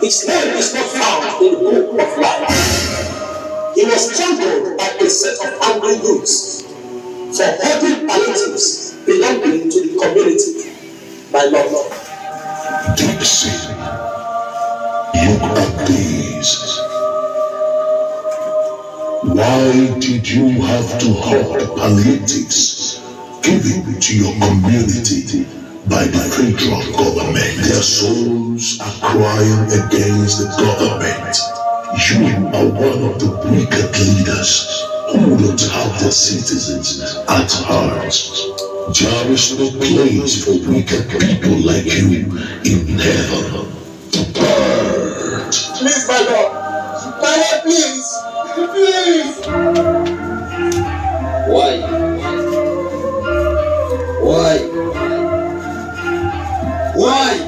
his name is not found in the book of life. He was trampled by a set of angry youths for holding palliatives belonging to the community. My Lord, Dixie, look at these. Why did you have to hold palliatives given to your community by the federal government? Their souls are crying against the government. You are one of the wicked leaders who don't have their citizens at heart. There is no place for wicked people like you in heaven. Depart. please, my Lord, my Lord, please, please. Why? Why? Why?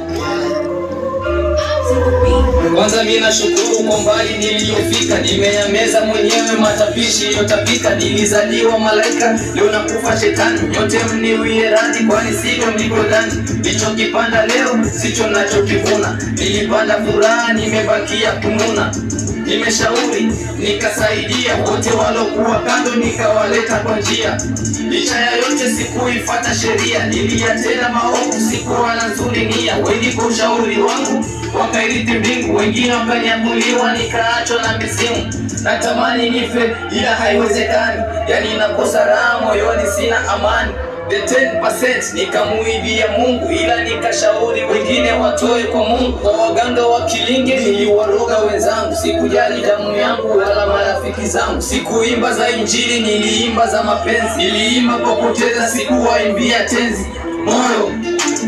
Kwanza mimi nashukuru kwa mbali niliyofika, nimeyameza mwenyewe matapishi yaliyotapika. Nilizaliwa malaika, leo nakufa shetani, yote mniwie radhi kwani sivyo mlivyodhani. Nilichokipanda leo sicho nachokivuna, nilipanda furaha nimebakia kununa. Nimeshauri nikasaidia wote walokuwa kando, nikawaleta kwa njia. Licha ya yote sikuifuata sheria, niliyatenda maovu, sikuwa na nzuri nia. Wengi kwa ushauri wangu wakairithi mbingu, wengine wakanyakuliwa nikaachwa na mizimu. Natamani nife ila haiwezekani, yani nakosa raha moyoni, sina amani. The 10% nikamuibia Mungu, ila nikashauri wengine watoe kwa Mungu. Kwa waganga wa kilinge niliwaroga wenzangu, sikujali damu yangu wala marafiki zangu. Sikuimba za injili, niliimba za mapenzi. Niliimba kwa poteza, sikuwaimbia tenzi. Moyo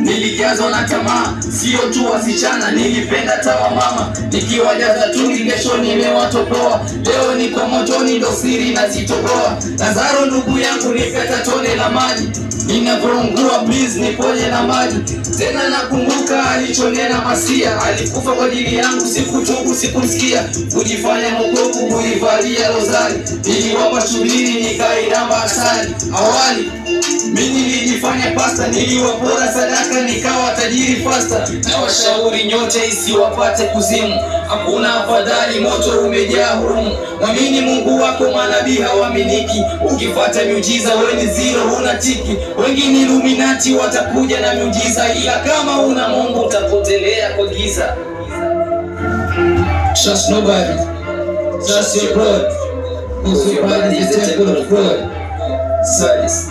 nilijazwa na tamaa, sio tu wasichana, nilipenda tawa mama. Nikiwajaza tungi kesho nimewatopoa, leo niko motoni ndo siri nazitoboa. Lazaro ndugu yangu nipeta tone la maji, ninavyoungua please niponye na maji. Tena nakumbuka alichonena Masia, alikufa kwa ajili yangu, sikutubu sikumsikia. Kujifanya mwokovu kuivalia rozari, niliwapa shubiri nikairamba asali. Awali mimi nilijifanya pasta, niliwapora sadaka nikawa tajiri fasta. Na washauri nyote isiwapate kuzimu, hakuna afadhali moto umejaa humu. Mwamini Mungu wako, manabii hawaaminiki. Ukifuata miujiza wewe ni zero, huna tiki. Wengi ni Illuminati watakuja na miujiza, ila kama una Mungu utapotelea kwa giza. Trust nobody, trust your God, because your body is the temple of God. Service.